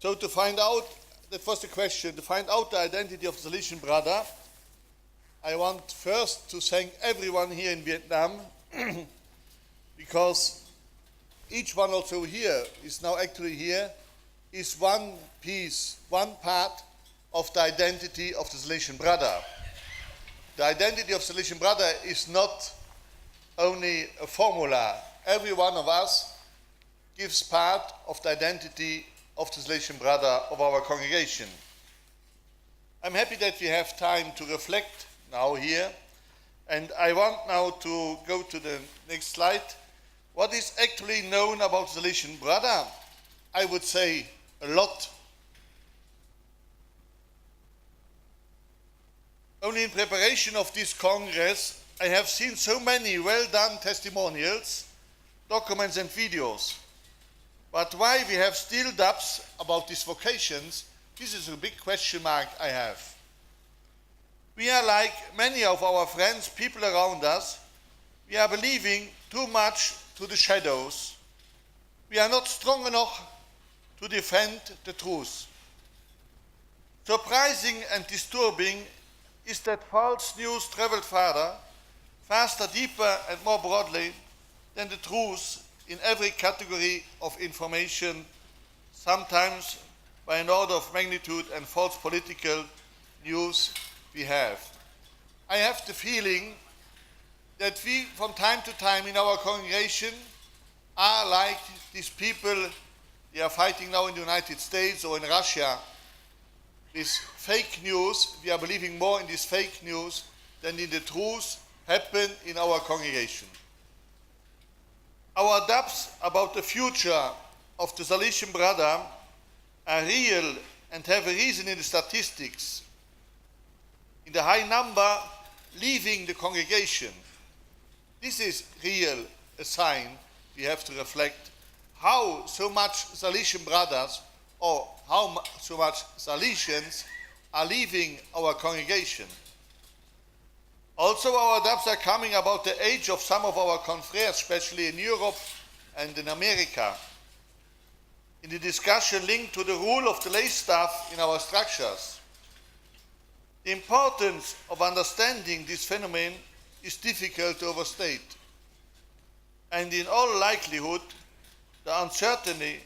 So to find out, that was the question, to find out the identity of the Salesian Brother, I want first to thank everyone here in Vietnam because each one also here is now actually here is one piece, one part of the identity of the Salesian Brother. The identity of the Salesian Brother is not only a formula. Every one of us gives part of the identity of the Salesian Brother of our congregation. I'm happy that we have time to reflect now here, and I want now to go to the next slide. What is actually known about the Salesian Brother? I would say a lot. Only in preparation of this Congress, I have seen so many well-done testimonials, documents and videos. But why we have still doubts about these vocations, this is a big question mark I have. We are like many of our friends, people around us, we are believing too much to the shadows. We are not strong enough to defend the truth. Surprising and disturbing is that false news traveled farther, faster, deeper and more broadly than the truth in every category of information, sometimes by an order of magnitude and false political news we have. I have the feeling that we from time to time in our congregation are like these people, they are fighting now in the United States or in Russia. This fake news, we are believing more in this fake news than in the truth happen in our congregation. Our doubts about the future of the Salesian Brother are real and have a reason in the statistics, in the high number leaving the congregation. This is real, a sign we have to reflect how so much Salesian brothers or how so much Salesians are leaving our congregation. Also, our doubts are coming about the age of some of our confreres, especially in Europe and in America. In the discussion linked to the role of the lay staff in our structures. The importance of understanding this phenomenon is difficult to overstate. And in all likelihood, the uncertainty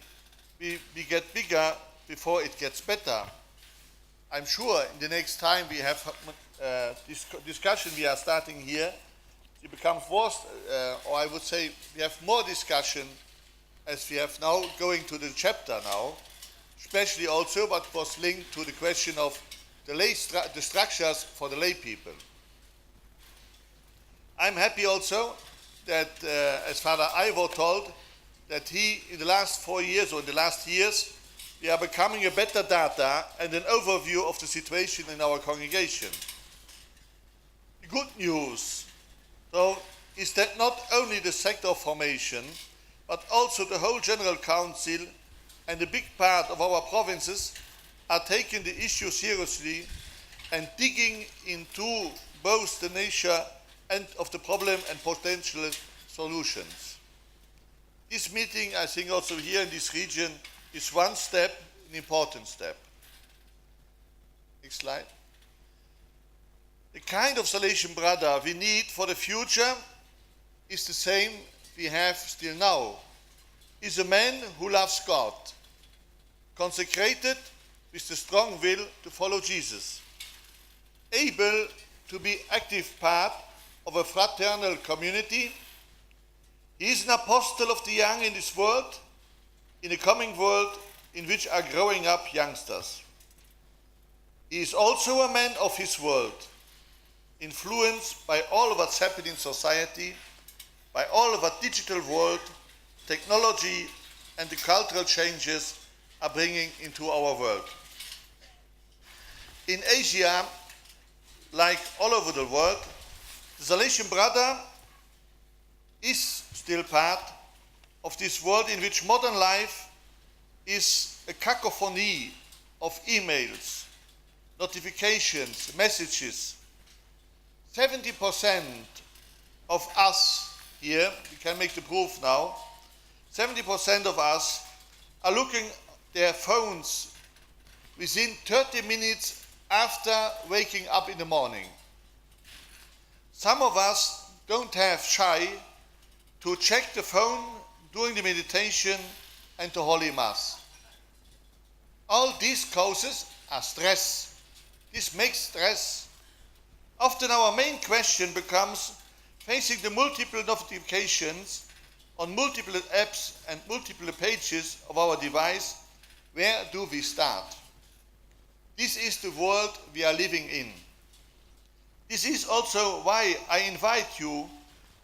will get bigger before it gets better. I'm sure in the next time we have this discussion we are starting here, it becomes worse, or I would say we have more discussion as we have now going to the chapter now, especially also what was linked to the question of the structures for the lay people. I'm happy also that, as Father Ivor told, that he, in the last 4 years or in the last years, we are becoming a better data and an overview of the situation in our congregation. The good news, though, is that not only the sector formation, but also the whole General Council and a big part of our provinces are taking the issue seriously and digging into both the nature and of the problem and potential solutions. This meeting, I think also here in this region, is one step, an important step. Next slide. The kind of Salesian brother we need for the future is the same we have still now. Is a man who loves God, consecrated with the strong will to follow Jesus, able to be active part of a fraternal community. He is an apostle of the young in this world, in a coming world in which are growing up youngsters. He is also a man of his world, influenced by all of what's happening in society, by all of what digital world, technology and the cultural changes are bringing into our world. In Asia, like all over the world, the Salesian Brother is still part of this world in which modern life is a cacophony of emails, notifications, messages. 70% of us here, we can make the proof now, 70% of us are looking their phones within 30 minutes after waking up in the morning. Some of us don't have shy to check the phone during the meditation and the Holy Mass. All these causes are stress. This makes stress. Often our main question becomes, facing the multiple notifications on multiple apps and multiple pages of our device, where do we start? This is the world we are living in. This is also why I invite you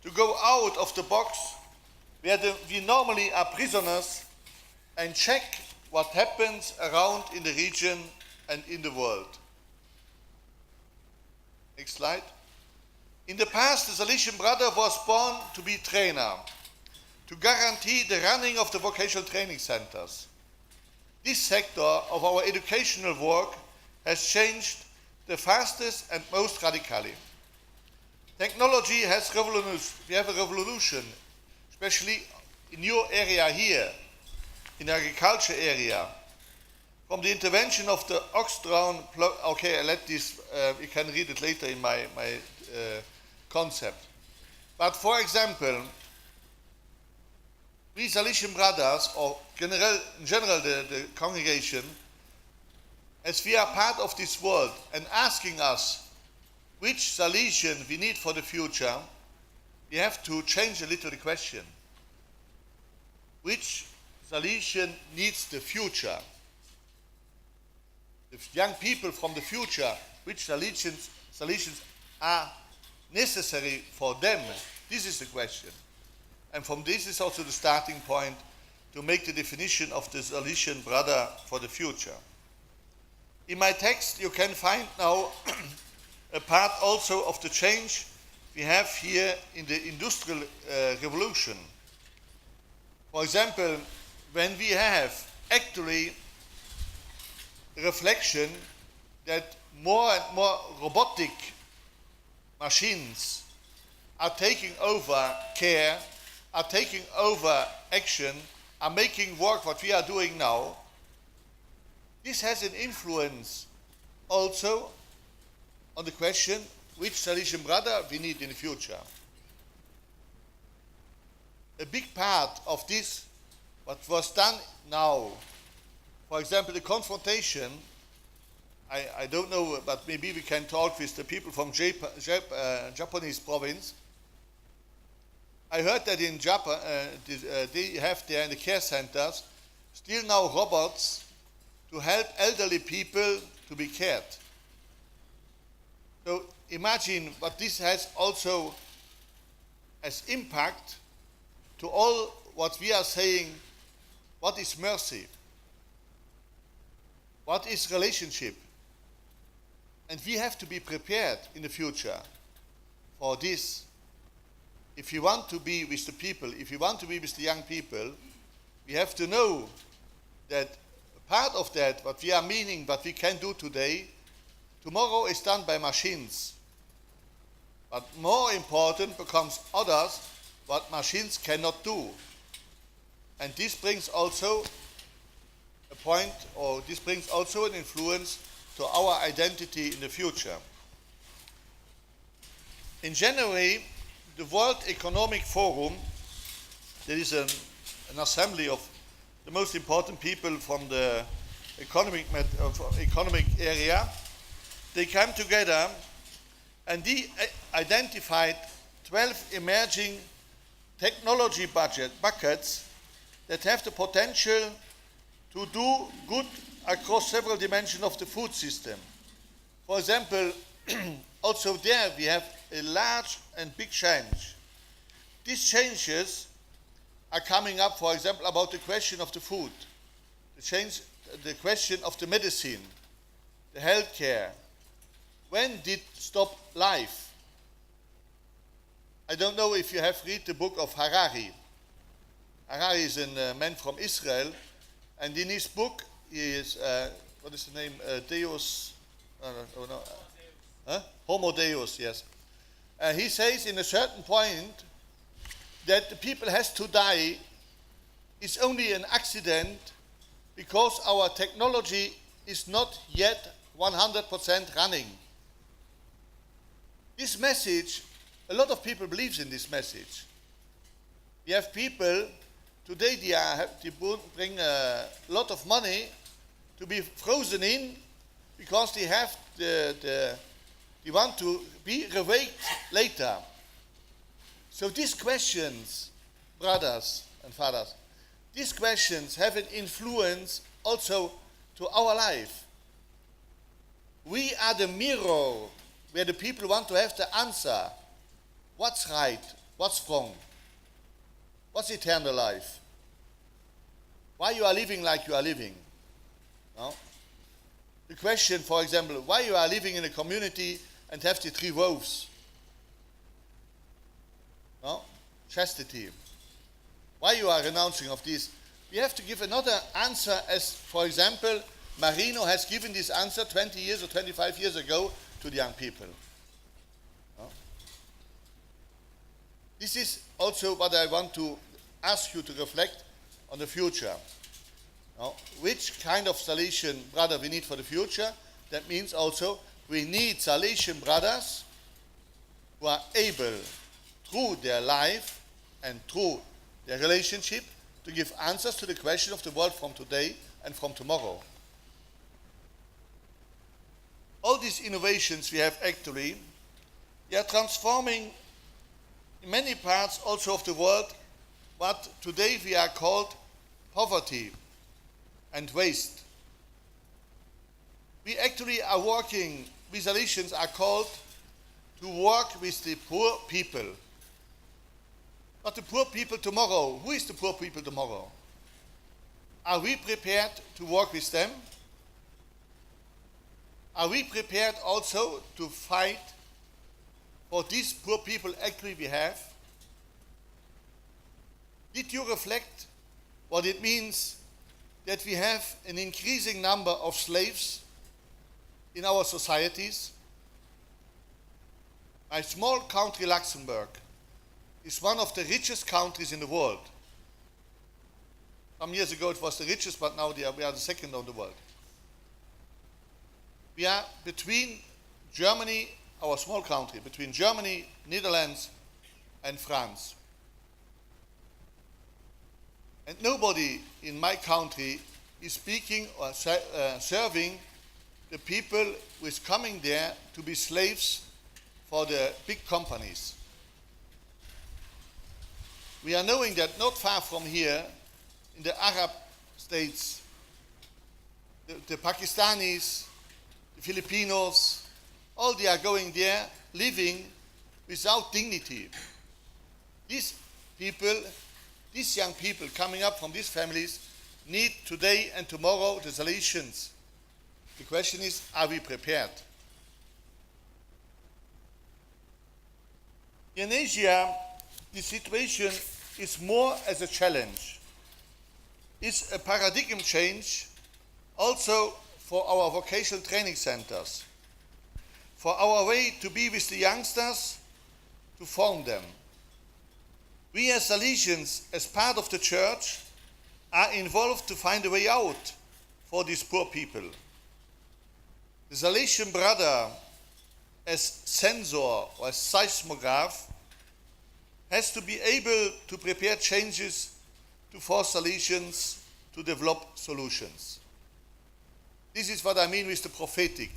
to go out of the box where we normally are prisoners and check what happens around in the region and in the world. Next slide. In the past, the Salesian Brother was born to be trainer, to guarantee the running of the vocational training centers. This sector of our educational work has changed the fastest and most radically. Technology has revolutionized. We have a revolution, especially in your area here, in the agriculture area. From the intervention of the ox-drawn, okay, I let this, you can read it later in my concept. But for example, we Salesian brothers, or in general the congregation, as we are part of this world and asking us which Salesian we need for the future, we have to change a little the question. Which Salesian needs the future? The young people from the future, which Salesians are necessary for them? This is the question. And from this is also the starting point to make the definition of the Salesian brother for the future. In my text, you can find now a part also of the change we have here in the industrial revolution. For example, when we have actually reflection that more and more robotic machines are taking over care, are taking over action, are making work what we are doing now, this has an influence also on the question which Salesian brother we need in the future. A big part of this, what was done now, for example, the confrontation, I don't know, but maybe we can talk with the people from Japanese province. I heard that in Japan, they have there in the care centers still now robots to help elderly people to be cared. So imagine what this has also as impact to all what we are saying. What is mercy? What is relationship? And we have to be prepared in the future for this. If you want to be with the people, if you want to be with the young people, we have to know that part of that, what we are meaning, what we can do today, tomorrow is done by machines. But more important becomes others, what machines cannot do. And this brings also a point, or this brings also an influence to our identity in the future. In January, the World Economic Forum, there is an assembly of the most important people from the economic area. They came together and they identified 12 emerging technology buckets that have the potential to do good across several dimensions of the food system. For example, also there we have a large and big change. These changes are coming up, for example, about the question of the food, the question of the medicine, the healthcare. When did stop life? I don't know if you have read the book of Harari. Harari is a man from Israel, and in his book he is, what is the name? Deus, Homo Deus, yes. He says in a certain point that the people has to die is only an accident because our technology is not yet 100% running. This message, a lot of people believe in this message. We have people today, they bring a lot of money to be frozen in because they have they want to be revoked later. So these questions, brothers and fathers, these questions have an influence also to our life. We are the mirror where the people want to have the answer. What's right? What's wrong? What's eternal life? Why you are living like you are living? No? The question, for example, why you are living in a community and have the three woes? No? Chastity. Why you are renouncing of this? We have to give another answer as, for example, Marino has given this answer 20 years or 25 years ago to the young people. No? This is also what I want to ask you to reflect on the future. Now, which kind of Salesian brother we need for the future? That means also we need Salesian brothers who are able, through their life and through their relationship, to give answers to the question of the world from today and from tomorrow. All these innovations we have actually, they are transforming in many parts also of the world what today we are called poverty and waste. We actually are working, we Salesians are called to work with the poor people. But the poor people tomorrow, who is the poor people tomorrow? Are we prepared to work with them? Are we prepared also to fight for these poor people actually we have? Did you reflect what it means that we have an increasing number of slaves in our societies? My small country, Luxembourg, is one of the richest countries in the world. Some years ago it was the richest, but now we are the second of the world. We are between Germany, our small country, between Germany, Netherlands, and France. And nobody in my country is speaking or serving the people who is coming there to be slaves for the big companies. We are knowing that not far from here, in the Arab states, the Pakistanis, the Filipinos, all they are going there, living without dignity. These people, these young people coming up from these families need today and tomorrow the Salesians. The question is, are we prepared? In Asia, the situation is more as a challenge. It's a paradigm change also for our vocational training centers, for our way to be with the youngsters, to form them. We as Salesians, as part of the church, are involved to find a way out for these poor people. The Salesian Brother, as sensor or as seismograph, has to be able to prepare changes to force Salesians to develop solutions. This is what I mean with the prophetic.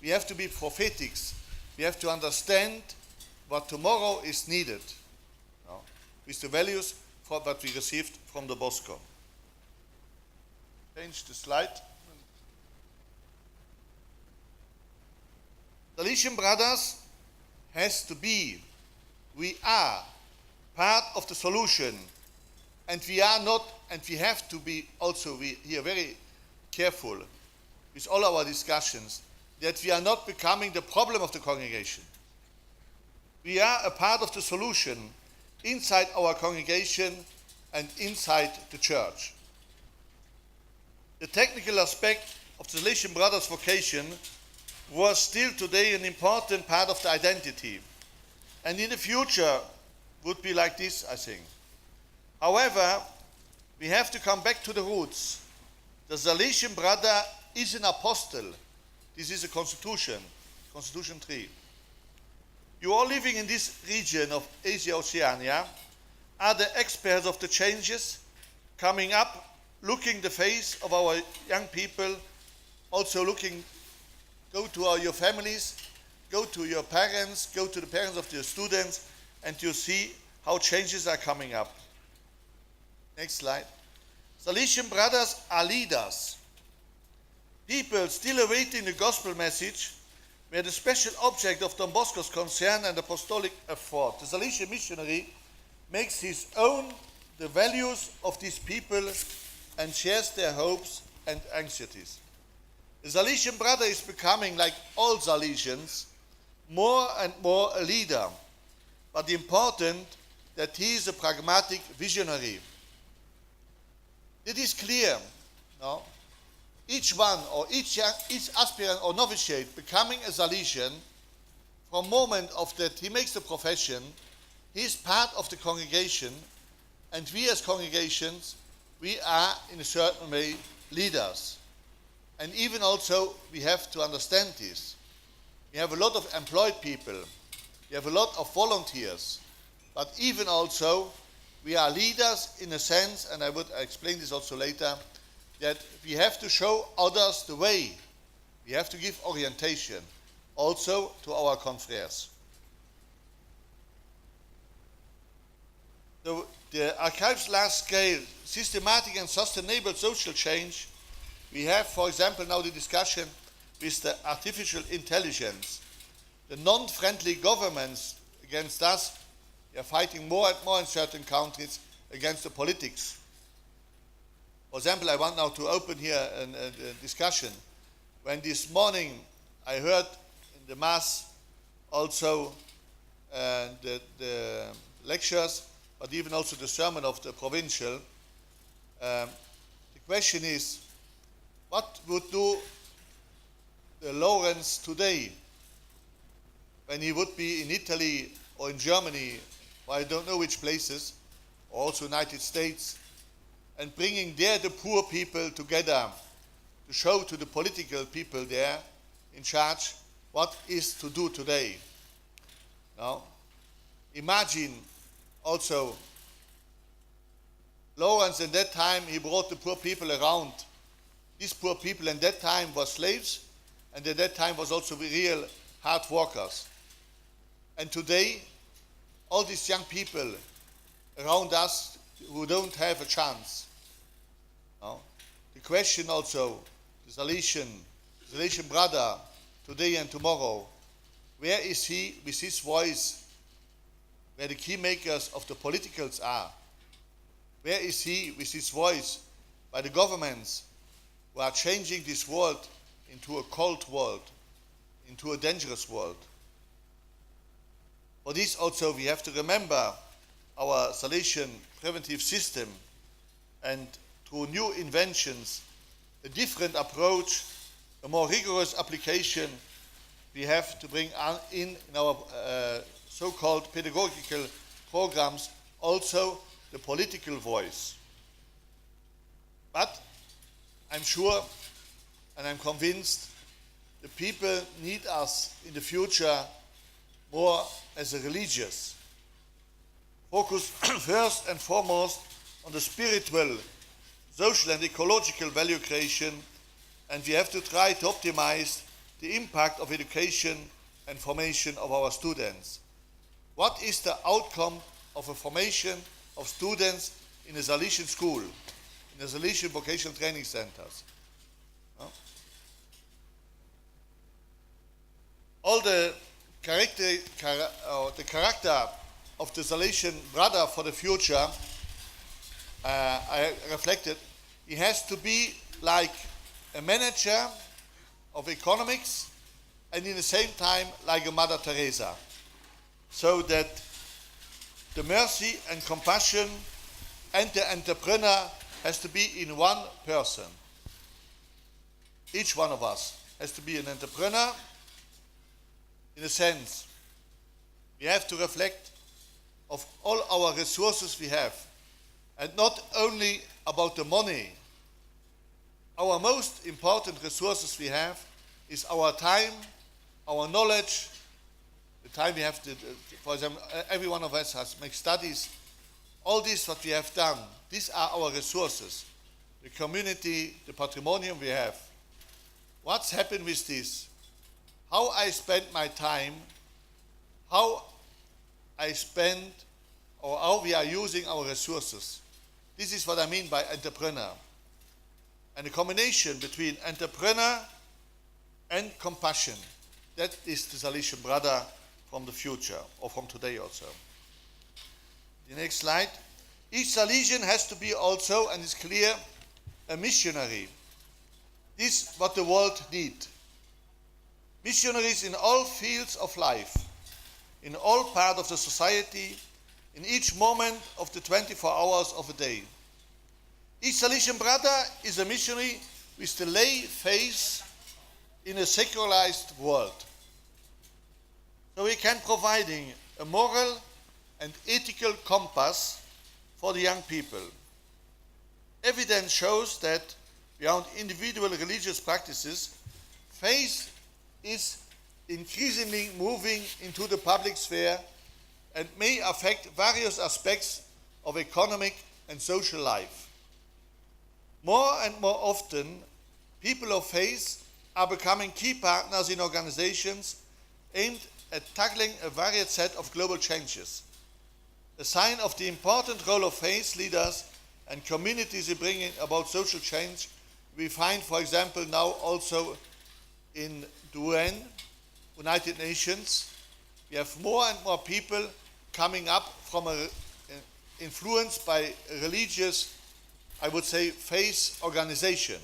We have to be prophetics. We have to understand what tomorrow is needed, with the values for what we received from the Bosco. Change the slide. Salesian Brothers has to be, we are part of the solution, and we are not, and we have to be also, we are very careful with all our discussions that we are not becoming the problem of the congregation. We are a part of the solution inside our congregation and inside the church. The technical aspect of the Salesian Brothers' vocation was still today an important part of the identity, and in the future would be like this, I think. However, we have to come back to the roots. The Salesian Brother is an apostle. This is a constitution, Constitution 3. You all living in this region of Asia Oceania are the experts of the changes coming up, looking the face of our young people, also looking, go to your families, go to your parents, go to the parents of your students, and you see how changes are coming up. Next slide. Salesian brothers are leaders. People still awaiting the gospel message were the special object of Don Bosco's concern and apostolic effort. The Salesian missionary makes his own the values of these people and shares their hopes and anxieties. The Salesian brother is becoming, like all Salesians, more and more a leader, but important that he is a pragmatic visionary. It is clear, no? Each one or each aspirant or novitiate becoming a Salesian, from the moment of that he makes the profession, he is part of the congregation, and we as congregations, we are in a certain way leaders. And even also we have to understand this. We have a lot of employed people, we have a lot of volunteers, but even also we are leaders in a sense, and I would explain this also later, that we have to show others the way. We have to give orientation also to our confreres. The archive's last scale, systematic and sustainable social change, we have, for example, now the discussion with the artificial intelligence. The non-friendly governments against us, they are fighting more and more in certain countries against the politics. For example, I want now to open here a discussion. When this morning I heard in the Mass also the lectures, but even also the sermon of the provincial, the question is, what would do the Lawrence today when he would be in Italy or in Germany, or I don't know which places, or also United States, and bringing there the poor people together to show to the political people there in charge what is to do today. Now, imagine also Lawrence in that time, he brought the poor people around. These poor people in that time were slaves, and at that time was also real hard workers. And today, all these young people around us who don't have a chance. No? The question also, the Salesian brother, today and tomorrow, where is he with his voice, where the key makers of the politicals are? Where is he with his voice by the governments who are changing this world into a cold world, into a dangerous world? For this also we have to remember our Salesian preventive system, and through new inventions, a different approach, a more rigorous application, we have to bring in our so-called pedagogical programs also the political voice. But I'm sure and I'm convinced the people need us in the future more as a religious. Focus first and foremost on the spiritual, social and ecological value creation, and we have to try to optimize the impact of education and formation of our students. What is the outcome of a formation of students in a Salesian school, in the Salesian vocational training centers? No? All the character of the Salesian brother for the future, I reflected, he has to be like a manager of economics and in the same time like a Mother Teresa, so that the mercy and compassion and the entrepreneur has to be in one person. Each one of us has to be an entrepreneur. In a sense, we have to reflect of all our resources we have, and not only about the money, Our most important resources we have is our time, our knowledge, the time we have to, for example, every one of us has make studies. All this what we have done, these are our resources. The community, the patrimonium we have. What's happened with this? How I spend my time, how I spend or how we are using our resources. This is what I mean by entrepreneur. And the combination between entrepreneur and compassion. That is the Salesian Brother from the future, or from today also. The next slide. Each Salesian has to be also, and it's clear, a missionary. This is what the world needs. Missionaries in all fields of life, in all parts of the society, in each moment of the 24 hours of a day. Each Salesian Brother is a missionary with the lay faith in a secularized world. So he can providing a moral and ethical compass for the young people. Evidence shows that beyond individual religious practices, faith is increasingly moving into the public sphere and may affect various aspects of economic and social life. More and more often, people of faith are becoming key partners in organizations aimed at tackling a varied set of global changes. A sign of the important role of faith leaders and communities in bringing about social change we find, for example, now also in the UN, United Nations. We have more and more people coming up from influenced by religious, I would say, faith organization.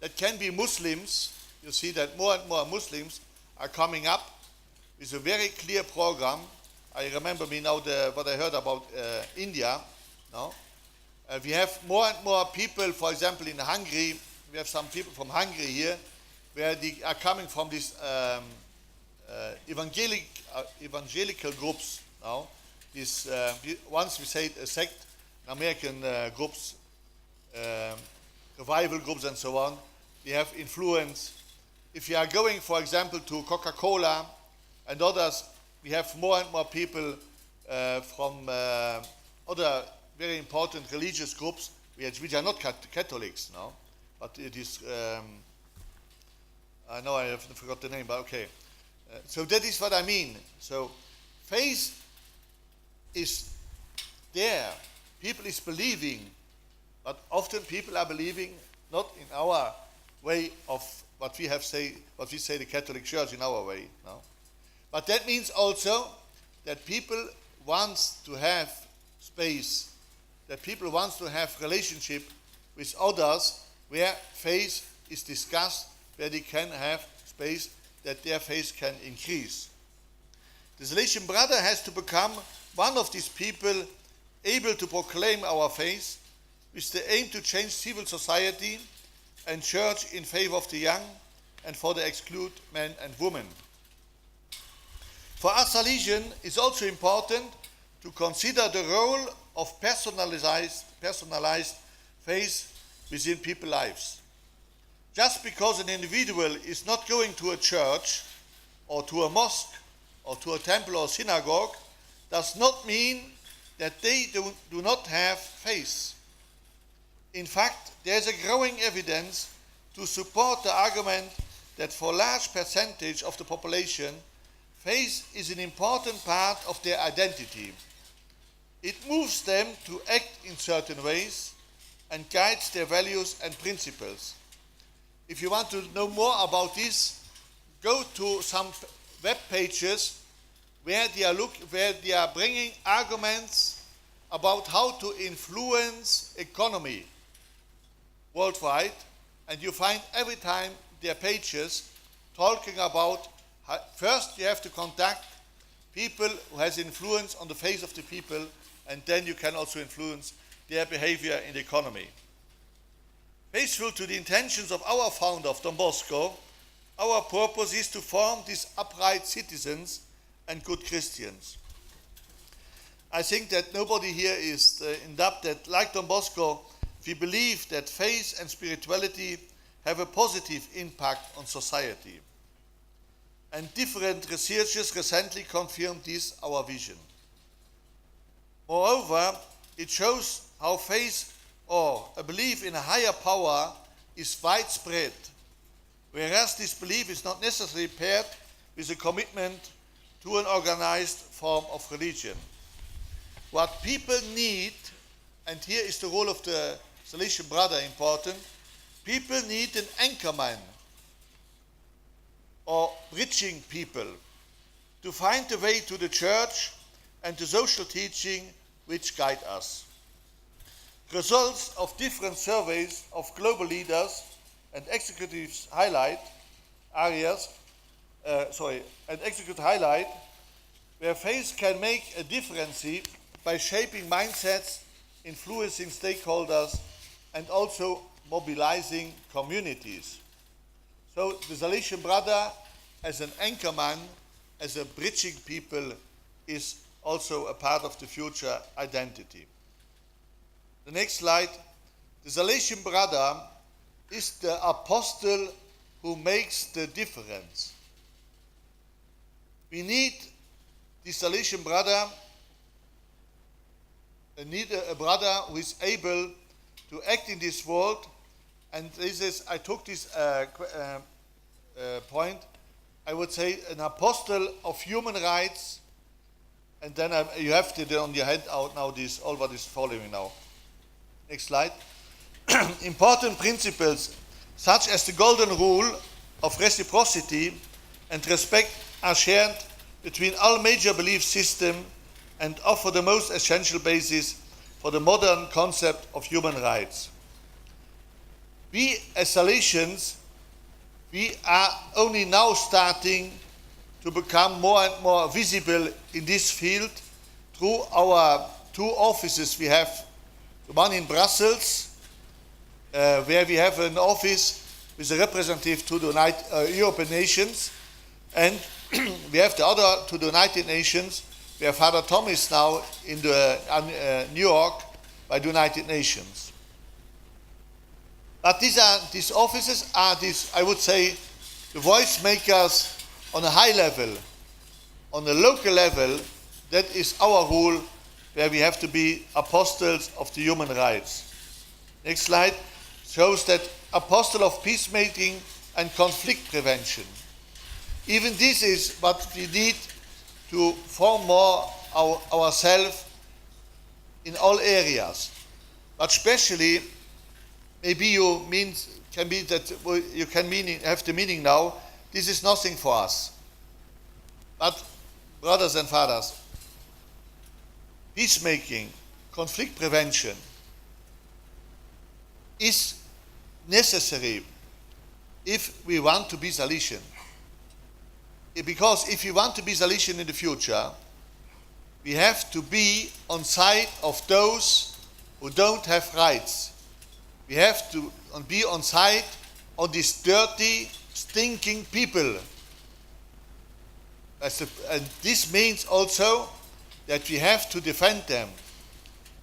That can be Muslims. You see that more and more Muslims are coming up with a very clear program. I remember me now what I heard about India. No? We have more and more people, for example, in Hungary. We have some people from Hungary here, where they are coming from these evangelical groups now. This once we say a sect, American groups, revival groups, and so on. They have influence. If you are going, for example, to Coca-Cola and others, we have more and more people from other very important religious groups, which are not Catholics now, but it is, I know I have forgot the name, but okay. So that is what I mean. So faith is there. People is believing, but often people are believing not in our way of what we say the Catholic Church in our way. No? But that means also that people want to have space, that people want to have relationship with others where faith is discussed, where they can have space that their faith can increase. The Salesian Brother has to become one of these people able to proclaim our faith with the aim to change civil society and church in favor of the young and for the excluded men and women. For us Salesian, it's also important to consider the role of personalized faith within people's lives. Just because an individual is not going to a church or to a mosque or to a temple or synagogue does not mean that they do not have faith. In fact, there is a growing evidence to support the argument that for a large percentage of the population, faith is an important part of their identity. It moves them to act in certain ways and guides their values and principles. If you want to know more about this, go to some web pages where they are bringing arguments about how to influence economy worldwide, and you find every time their pages talking about first you have to contact people who has influence on the face of the people, and then you can also influence their behavior in the economy. Faithful to the intentions of our founder, of Don Bosco, our purpose is to form these upright citizens and good Christians. I think that nobody here is in doubt that, like Don Bosco, we believe that faith and spirituality have a positive impact on society. And different researchers recently confirmed this our vision. Moreover, it shows how faith or a belief in a higher power is widespread, whereas this belief is not necessarily paired with a commitment to an organized form of religion. What people need, and here is the role of the Salesian Brother important, people need an anchorman or bridging people to find the way to the church and the social teaching which guide us. Results of different surveys of global leaders and executives highlight where faith can make a difference by shaping mindsets, influencing stakeholders, and also mobilizing communities. So the Salesian Brother, as an anchorman, as a bridging people, is also a part of the future identity. The next slide. The Salesian Brother is the apostle who makes the difference. We need the Salesian Brother, need a brother who is able to act in this world. And this is, I took this point, I would say an apostle of human rights, and then you have to on your handout now this, all what is following now. Next slide. Important principles such as the golden rule of reciprocity and respect are shared between all major belief systems and offer the most essential basis for the modern concept of human rights. We as Salesians, we are only now starting to become more and more visible in this field through our two offices we have. The one in Brussels, where we have an office with a representative to the European nations, and we have the other to the United Nations. We have Father Thomas now in New York by the United Nations. But these offices are I would say, the voice makers on a high level, on a local level. That is our rule, where we have to be apostles of the human rights. Next slide shows that apostle of peacemaking and conflict prevention. Even this is what we need to form more ourselves in all areas. But especially, maybe you have the meaning now, this is nothing for us. But brothers and fathers, peacemaking, conflict prevention is necessary if we want to be Salesian. Because if we want to be Salesian in the future, we have to be on side of those who don't have rights. We have to be on side of these dirty, stinking people. And this means also that we have to defend them.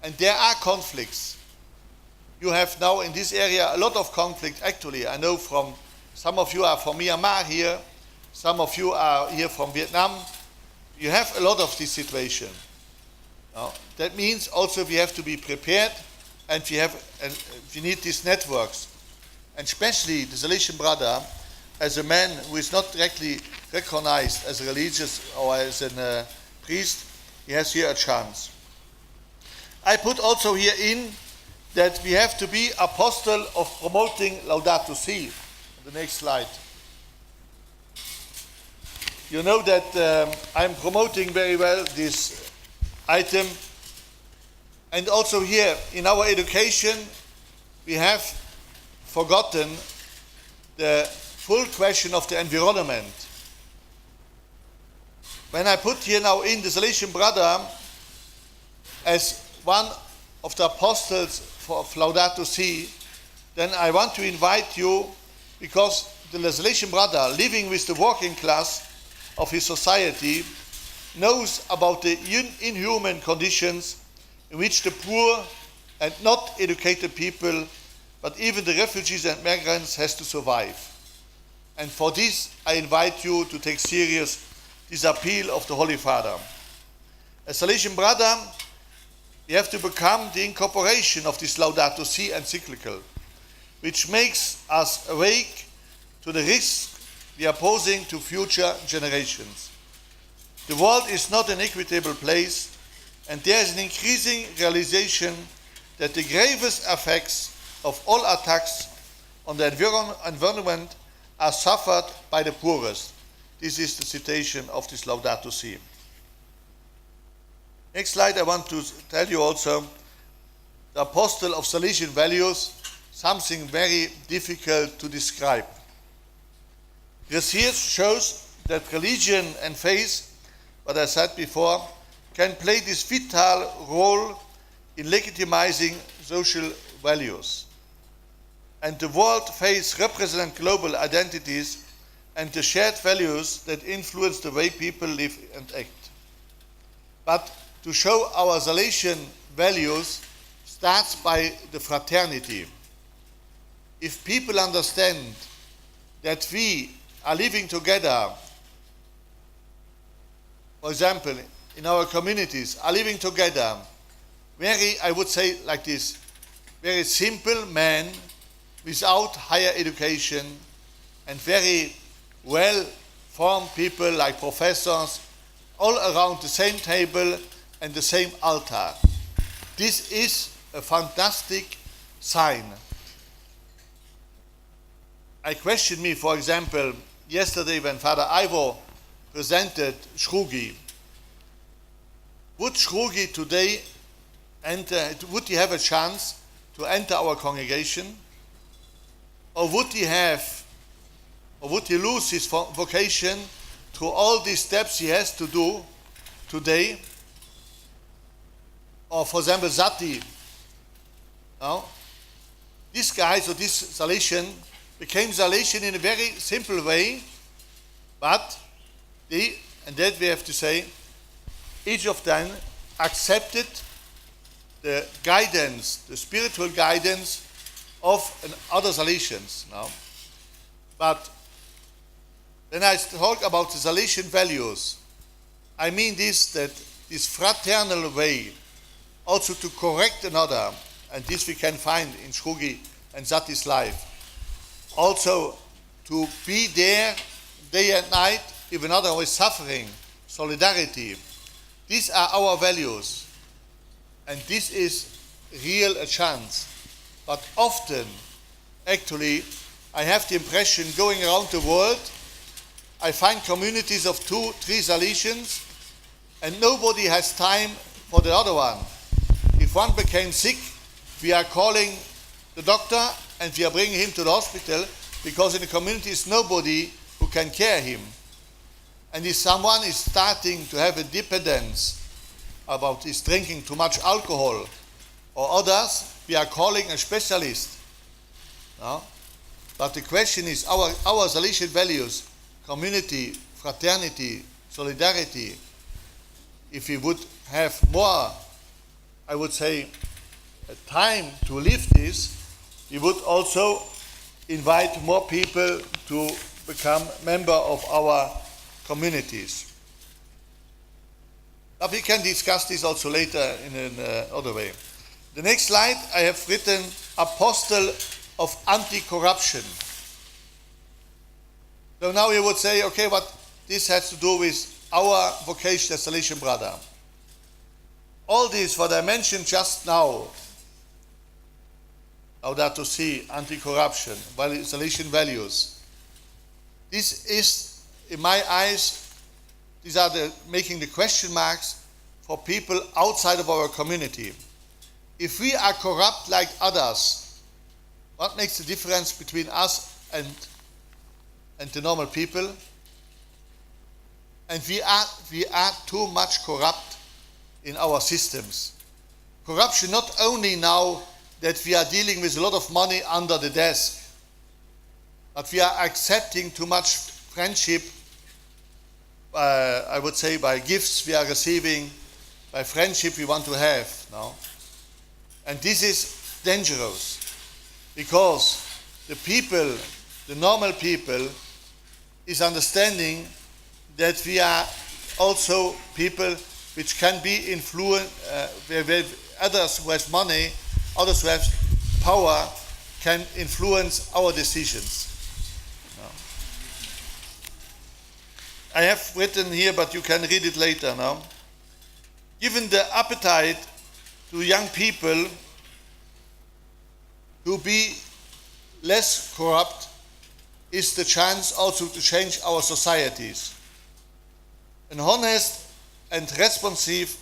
And there are conflicts. You have now in this area a lot of conflict, actually. I know from some of you are from Myanmar here, some of you are here from Vietnam. You have a lot of this situation. Now, that means also we have to be prepared, and we need these networks. And especially the Salesian Brother, as a man who is not directly recognized as a religious or as a priest, he has here a chance. I put also here in that we have to be apostle of promoting Laudato Si. The next slide. You know that I'm promoting very well this item. And also here in our education, we have forgotten the full question of the environment. When I put here now in the Salesian Brother as one of the apostles for Laudato Si, then I want to invite you, because the Salesian Brother, living with the working class of his society, knows about the inhuman conditions in which the poor and not educated people, but even the refugees and migrants has to survive. And for this, I invite you to take serious this appeal of the Holy Father. As Salesian Brother, we have to become the incorporation of this Laudato Si encyclical, which makes us awake to the risk we are posing to future generations. The world is not an equitable place, and there is an increasing realization that the gravest effects of all attacks on the environment are suffered by the poorest. This is the citation of this Laudato Si. Next slide, I want to tell you also the apostle of Salesian values, something very difficult to describe. This here shows that religion and faith, what I said before, can play this vital role in legitimizing social values. And the world faith represent global identities and the shared values that influence the way people live and act. But to show our Salesian values starts by the fraternity. If people understand that we are living together, for example, in our communities, are living together, very, I would say like this, very simple men without higher education and very well-formed people like professors, all around the same table and the same altar. This is a fantastic sign. I question me, for example, yesterday when Father Ivo presented Shrugi. Would Shrugi today enter, would he have a chance to enter our congregation? Or would he lose his vocation through all these steps he has to do today? Or for example, Zati. No? These guys, or this Salesian, became Salesian in a very simple way, but they, and that we have to say, each of them accepted the guidance, the spiritual guidance of other Salesians. No? But when I talk about the Salesian values, I mean this, that this fraternal way, also to correct another, and this we can find in Shrugi and Zati's life. Also to be there day and night if another is suffering, solidarity. These are our values, and this is real a chance. But often, actually, I have the impression going around the world, I find communities of 2, 3 Salesians, and nobody has time for the other one. If one became sick, we are calling the doctor and we are bringing him to the hospital because in the community is nobody who can care him. And if someone is starting to have a dependence about his drinking too much alcohol or others, we are calling a specialist. No? But the question is our Salesian values, community, fraternity, solidarity, if we would have more, I would say, time to live this, we would also invite more people to become member of our communities. But we can discuss this also later in another way. The next slide, I have written Apostle of Anti-Corruption. So now you would say, okay, what this has to do with our vocation as Salesian Brother. All this, what I mentioned just now, Laudato Si, anti-corruption, Salesian values, this is, in my eyes, these are making the question marks for people outside of our community. If we are corrupt like others, what makes the difference between us and the normal people? And we are too much corrupt in our systems. Corruption not only now that we are dealing with a lot of money under the desk, but we are accepting too much friendship, I would say by gifts we are receiving, by friendship we want to have. No? And this is dangerous because the people, the normal people, is understanding that we are also people which can be influenced, where others who have money, others who have power, can influence our decisions. No. I have written here, but you can read it later now. Given the appetite to young people to be less corrupt, is the chance also to change our societies. An honest and responsive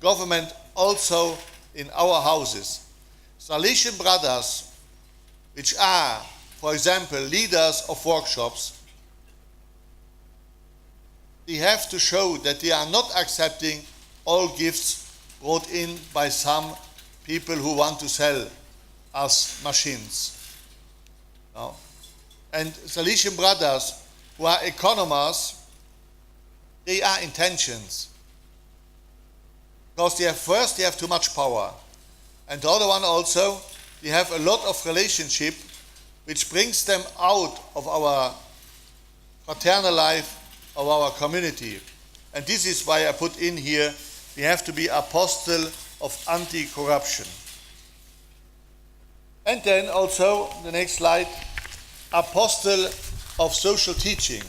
government also in our houses. Salesian Brothers, which are, for example, leaders of workshops, they have to show that they are not accepting all gifts brought in by some people who want to sell us machines. No. And Salesian Brothers, who are economists, they are intentions. Because they have too much power. And the other one also, they have a lot of relationship which brings them out of our fraternal life, of our community. And this is why I put in here, we have to be apostle of anti-corruption. And then also, the next slide, apostle of social teaching.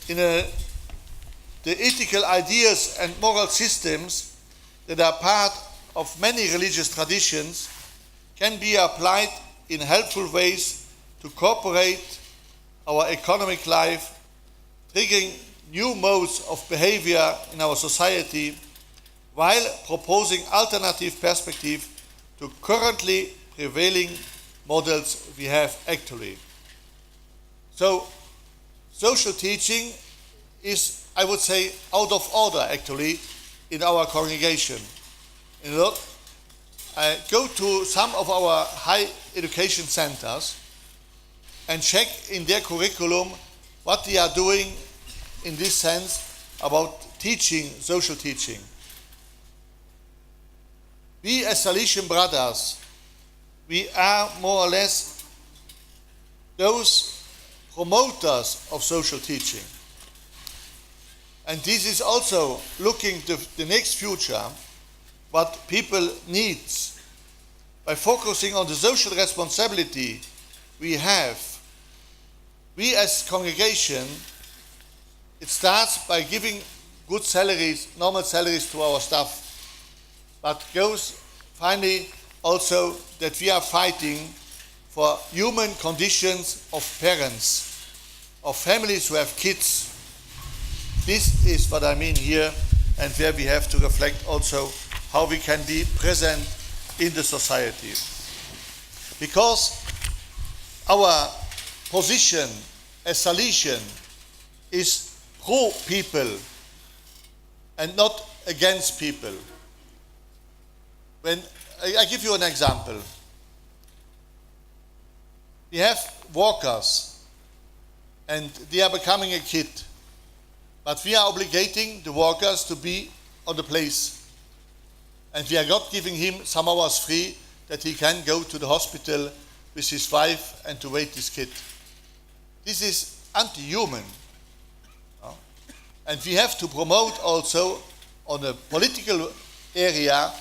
The ethical ideas and moral systems that are part of many religious traditions can be applied in helpful ways to cooperate our economic life, triggering new modes of behavior in our society, while proposing alternative perspective to currently prevailing models we have actually. So, social teaching is, I would say, out of order actually in our congregation. I go to some of our high education centers and check in their curriculum what they are doing in this sense about teaching, social teaching. We as Salesian Brothers, we are more or less those promoters of social teaching. And this is also looking to the next future, what people need. By focusing on the social responsibility we have, we as congregation, it starts by giving good salaries, normal salaries to our staff, but goes finally also that we are fighting for human conditions of parents, of families who have kids. This is what I mean here, and where we have to reflect also how we can be present in the society. Because our position as Salesian is pro-people and not against people. When I give you an example. We have workers and they are becoming a kid, but we are obligating the workers to be on the place, and we are not giving him some hours free that he can go to the hospital with his wife and to wait his kid. This is anti-human. And we have to promote also on a political area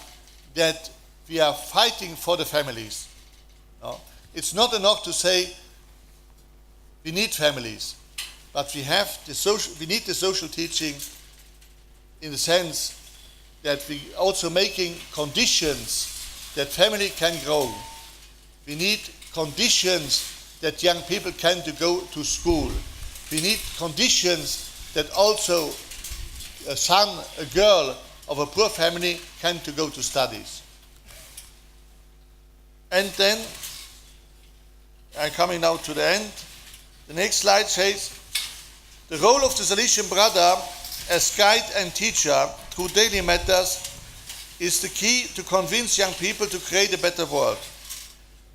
that we are fighting for the families. It's not enough to say we need families, but we need the social teaching in the sense that we also making conditions that family can grow. We need conditions that young people can go to school. We need conditions that also a son, a girl of a poor family can to go to studies. And then, I'm coming now to the end. The next slide says, the role of the Salesian Brother as guide and teacher through daily matters is the key to convince young people to create a better world.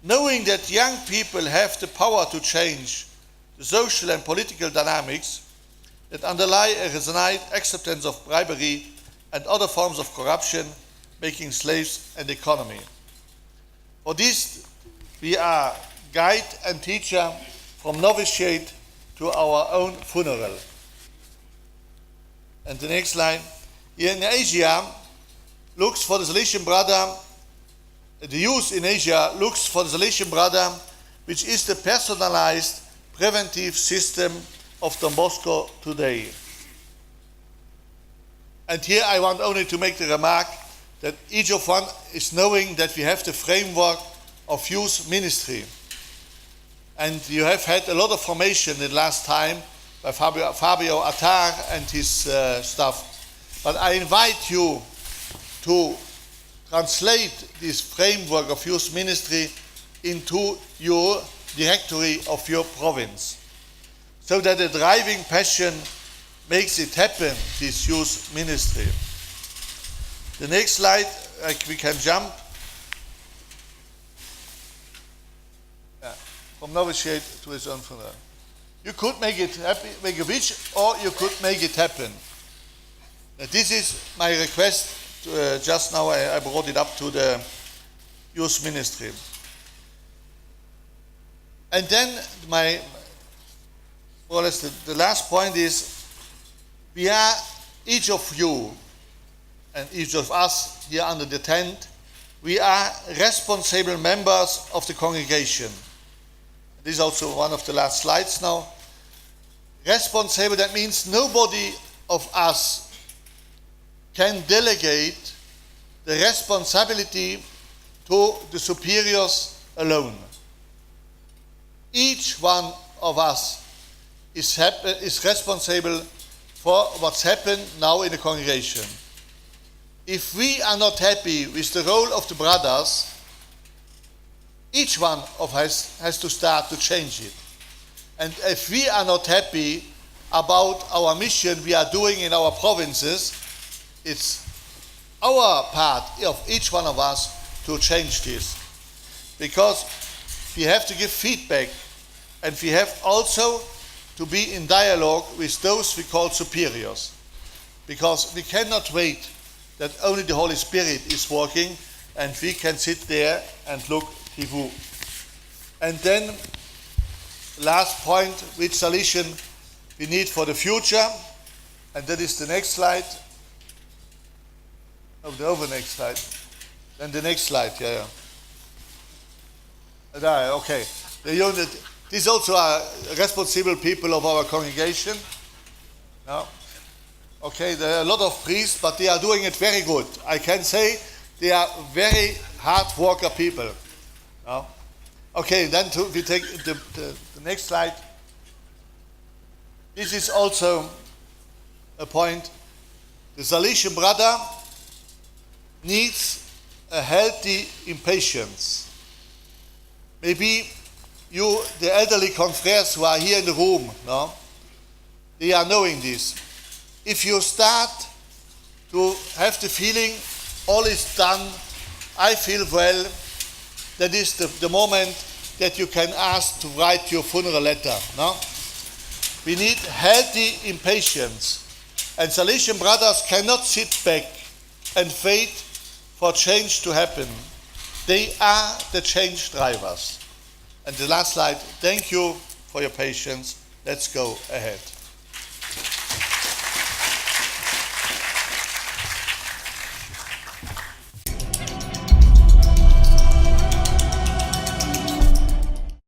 Knowing that young people have the power to change the social and political dynamics that underlie a resigned acceptance of bribery and other forms of corruption, making slaves and economy. For this, we are guide and teacher from novitiate to our own funeral. And the next line, here in Asia, looks for the Salesian Brother, the youth in Asia looks for the Salesian Brother, which is the personalized preventive system of Don Bosco today. And here I want only to make the remark that each of one is knowing that we have the framework of youth ministry. And you have had a lot of formation in the last time by Fabio Attar and his staff. But I invite you to translate this framework of youth ministry into your directory of your province, so that the driving passion makes it happen, this youth ministry. The next slide, we can jump. From novitiate to his own funeral. You could make it happen, make a wish, or you could make it happen. This is my request. Just now I brought it up to the youth ministry. And then more or less the last point is, we are, each of you and each of us here under the tent, we are responsible members of the congregation. This is also one of the last slides now. Responsible, that means nobody of us can delegate the responsibility to the superiors alone. Each one of us is responsible for what's happened now in the congregation. If we are not happy with the role of the brothers, each one of us has to start to change it. And if we are not happy about our mission we are doing in our provinces, it's our part of each one of us to change this. Because we have to give feedback, and we have also to be in dialogue with those we call superiors. Because we cannot wait that only the Holy Spirit is working and we can sit there and look Hivu. And then, last point, which Salesian we need for the future, and that is the next slide. Oh, the over next slide. Then the next slide, yeah. Okay. The unit. These also are responsible people of our congregation. No? Okay, there are a lot of priests, but they are doing it very good. I can say they are very hard worker people. No? Okay, then we take the next slide. This is also a point. The Salesian brother needs a healthy impatience. Maybe you, the elderly confreres who are here in the room, no? They are knowing this. If you start to have the feeling all is done, I feel well, that is the moment that you can ask to write your funeral letter. No? We need healthy impatience. And Salesian brothers cannot sit back and wait for change to happen. They are the change drivers. And the last slide, thank you for your patience. Let's go ahead.